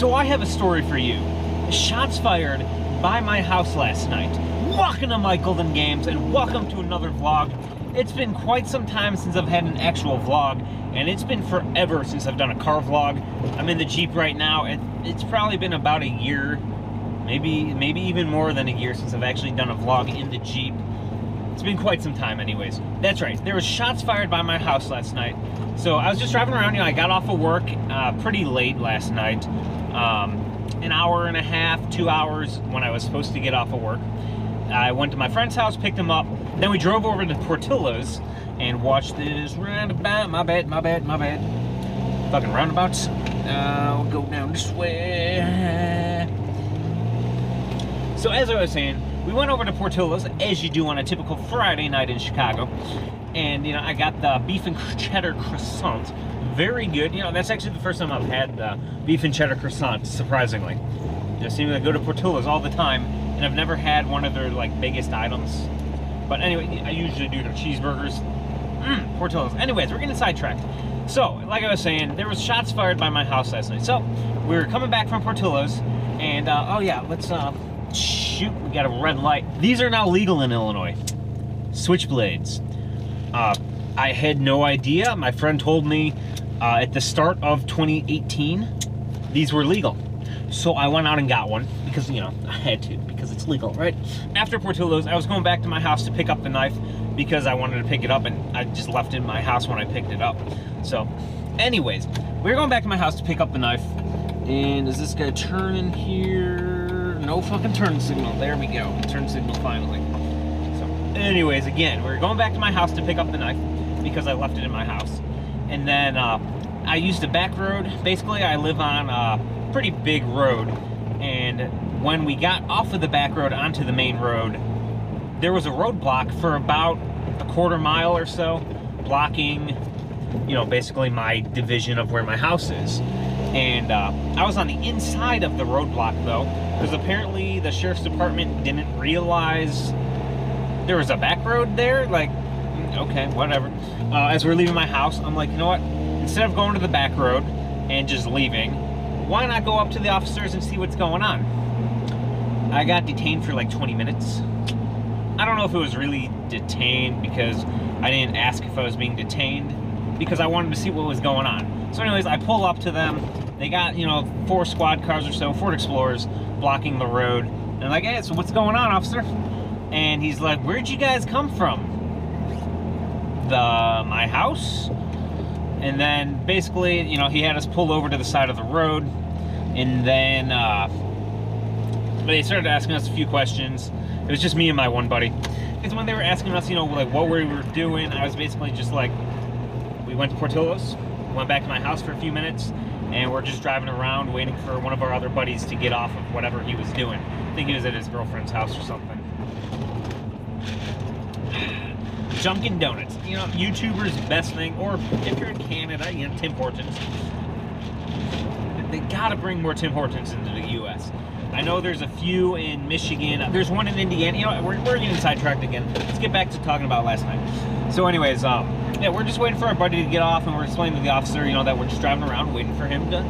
So I have a story for you. Shots fired by my house last night. Welcome to mikegolden Games and welcome to another vlog. It's been quite some time since I've had an actual vlog, and it's been forever since I've done a car vlog. I'm in the Jeep right now. It's probably been about a year, maybe even more than a year since I've actually done a vlog in the Jeep. It's been quite some time anyways. That's right, there was shots fired by my house last night. So I was just driving around, I got off of work pretty late last night. An hour and a half, 2 hours when I was supposed to get off of work. I went to my friend's house, picked him up, then we drove over to Portillos and watched this roundabout. My bad. Fucking roundabouts. We'll go down this way. So as I was saying, we went over to Portillos, as you do on a typical Friday night in Chicago. And, I got the beef and cheddar croissant. Very good. That's actually the first time I've had the beef and cheddar croissant, surprisingly. Seem to go to Portillos all the time, and I've never had one of their, biggest items. But anyway, I usually do their cheeseburgers. Portillos. Anyways, we're getting sidetracked. So, like I was saying, there was shots fired by my house last night. So, we were coming back from Portillos, and, oh yeah, let's, shoot, we got a red light. These are now legal in Illinois. Switchblades. I had no idea. My friend told me at the start of 2018, these were legal. So I went out and got one because, I had to, because it's legal, right? After Portillos, I was going back to my house to pick up the knife because I wanted to pick it up, and I just left it in my house when I picked it up. So, anyways, we were going back to my house to pick up the knife, and is this guy turning here? No fucking turn signal. There we go. Turn signal finally. So, anyways, again, we were going back to my house to pick up the knife because I left it in my house. And then I used a back road. Basically, I live on a pretty big road, and when we got off of the back road onto the main road, there was a roadblock for about a quarter mile or so, blocking, basically my division of where my house is. And I was on the inside of the roadblock though, because apparently the sheriff's department didn't realize there was a back road there. Okay, whatever. As we're leaving my house, I'm like, you know what? Instead of going to the back road and just leaving, why not go up to the officers and see what's going on? I got detained for 20 minutes. I don't know if it was really detained because I didn't ask if I was being detained, because I wanted to see what was going on. So anyways, I pull up to them. They got, 4 squad cars or so, Ford Explorers, blocking the road. And they're like, hey, so what's going on, officer? And he's like, where'd you guys come from? My house? And then basically, he had us pull over to the side of the road, and then they started asking us a few questions. It was just me and my one buddy. Because when they were asking us, what we were doing, I was basically just like, we went to Portillos, went back to my house for a few minutes, and we're just driving around waiting for one of our other buddies to get off of whatever he was doing. I think he was at his girlfriend's house or something. Dunkin' Donuts, YouTubers' best thing, or if you're in Canada, Tim Hortons. They gotta bring more Tim Hortons into the U.S. I know there's a few in Michigan. There's one in Indiana. We're getting sidetracked again. Let's get back to talking about last night. So anyways, yeah, we're just waiting for our buddy to get off, and we're explaining to the officer, that we're just driving around waiting for him to,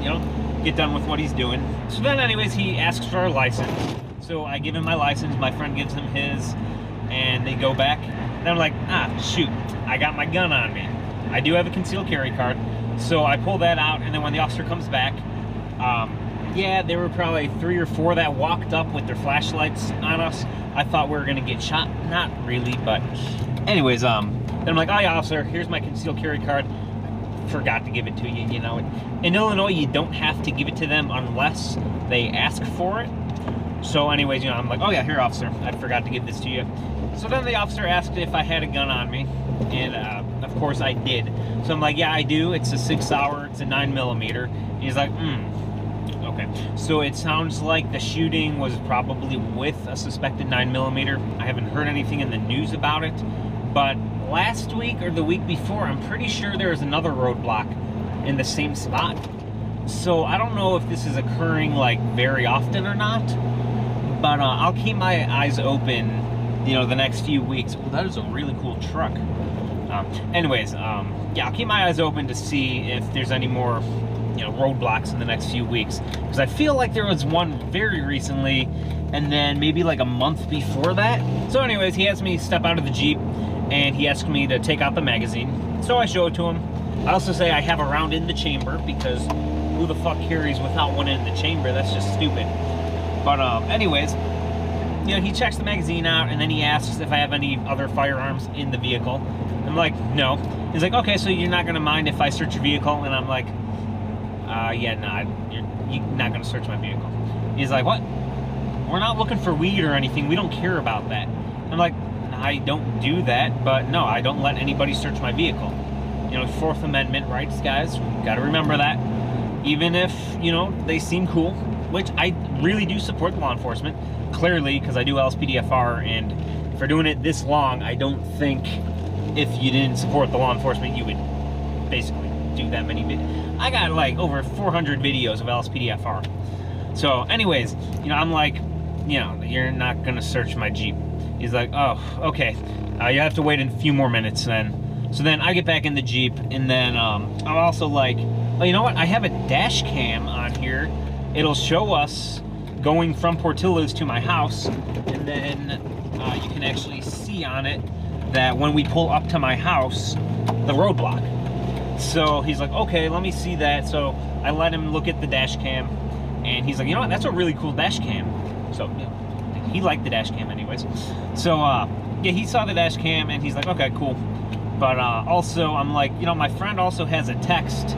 get done with what he's doing. So then anyways, he asks for our license. So I give him my license, my friend gives him his, and they go back. And I'm like, shoot, I got my gun on me. I do have a concealed carry card. So I pull that out, and then when the officer comes back, yeah, there were probably 3 or 4 that walked up with their flashlights on us. I thought we were gonna get shot. Not really, but anyways, then I'm like, oh yeah, officer, here's my concealed carry card. Forgot to give it to you, In Illinois, you don't have to give it to them unless they ask for it. So anyways, I'm like, oh yeah, here, officer, I forgot to give this to you. So then the officer asked if I had a gun on me, and of course I did. So I'm like, yeah, I do. It's a 6-hour, it's a 9mm. And he's like, okay. So it sounds like the shooting was probably with a suspected 9mm. I haven't heard anything in the news about it, but last week or the week before, I'm pretty sure there was another roadblock in the same spot. So I don't know if this is occurring very often or not, but I'll keep my eyes open, the next few weeks. Well, that is a really cool truck. Anyways, yeah, I'll keep my eyes open to see if there's any more roadblocks in the next few weeks, because I feel like there was one very recently, and then maybe like a month before that. So anyways, he has me step out of the Jeep, and he asked me to take out the magazine. So I show it to him. I also say I have a round in the chamber, because who the fuck carries without one in the chamber? That's just stupid. But anyways, he checks the magazine out, and then he asks if I have any other firearms in the vehicle. I'm like, no. He's like, okay, so you're not gonna mind if I search your vehicle? And I'm like, yeah, nah, you're not gonna search my vehicle. He's like, what? We're not looking for weed or anything. We don't care about that. I'm like, I don't do that, but no, I don't let anybody search my vehicle. Fourth Amendment rights, guys. Gotta remember that. Even if, they seem cool, which I really do support the law enforcement, clearly, because I do LSPDFR, and for doing it this long, I don't think if you didn't support the law enforcement, you would basically do that many videos. I got like over 400 videos of LSPDFR. So anyways, I'm like, you're not gonna search my Jeep. He's like, oh, okay. You have to wait a few more minutes then. So then I get back in the Jeep, and then I'm also like, oh, you know what? I have a dash cam on here. It'll show us going from Portillos to my house, and then you can actually see on it that when we pull up to my house, the roadblock. So he's like, okay, let me see that. So I let him look at the dash cam, and he's like, you know what? That's a really cool dash cam. So he liked the dash cam anyways. So yeah, he saw the dash cam, and he's like, okay, cool. But also, I'm like, my friend also has a texts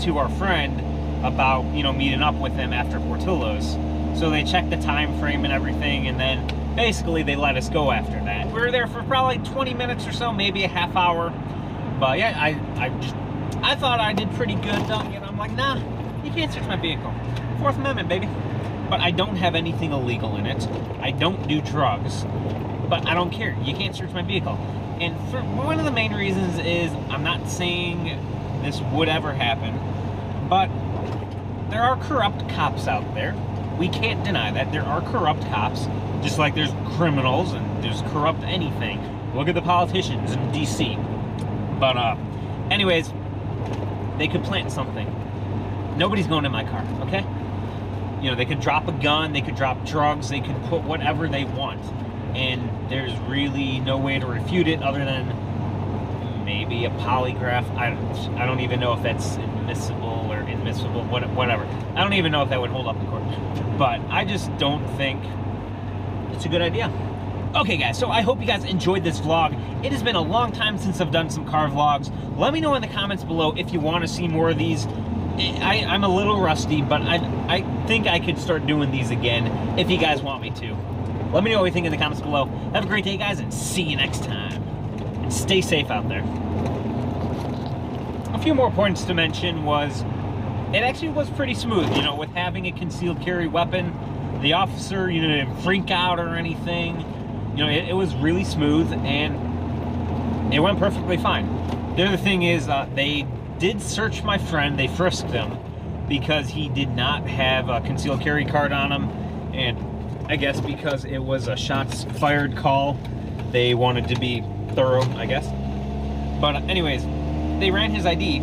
to our friend about, meeting up with him after Portillos. So they checked the time frame and everything, and then basically they let us go after that. We were there for probably 20 minutes or so, maybe a half hour. But yeah, I thought I did pretty good. I'm like, nah, you can't search my vehicle. Fourth Amendment, baby. But I don't have anything illegal in it. I don't do drugs. But I don't care. You can't search my vehicle. And for one of the main reasons is, I'm not saying this would ever happen, but there are corrupt cops out there. We can't deny that. There are corrupt cops, just like there's criminals and there's corrupt anything. Look at the politicians in DC. But anyways, they could plant something. Nobody's going in my car, okay? They could drop a gun, they could drop drugs, they could put whatever they want. And there's really no way to refute it other than maybe a polygraph. I don't even know if that's admissible or admissible, whatever. I don't even know if that would hold up in court. But I just don't think it's a good idea. Okay guys, so I hope you guys enjoyed this vlog. It has been a long time since I've done some car vlogs. Let me know in the comments below if you want to see more of these. I'm a little rusty, but I think I could start doing these again if you guys want me to. Let me know what you think in the comments below. Have a great day, guys, and see you next time. And stay safe out there. A few more points to mention was, it actually was pretty smooth, with having a concealed carry weapon. The officer, didn't freak out or anything. It was really smooth, and it went perfectly fine. The other thing is, they did search my friend. They frisked him because he did not have a concealed carry card on him, and I guess because it was a shots fired call, they wanted to be thorough, I guess. But anyways, they ran his ID,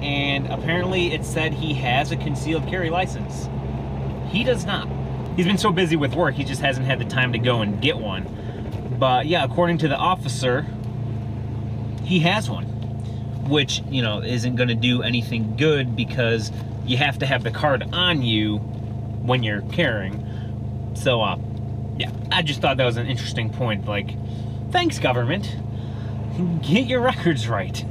and apparently it said he has a concealed carry license. He does not. He's been so busy with work, he just hasn't had the time to go and get one. But yeah, according to the officer, he has one, which, isn't going to do anything good because you have to have the card on you when you're carrying. So, yeah, I just thought that was an interesting point. Like, thanks, government. Get your records right.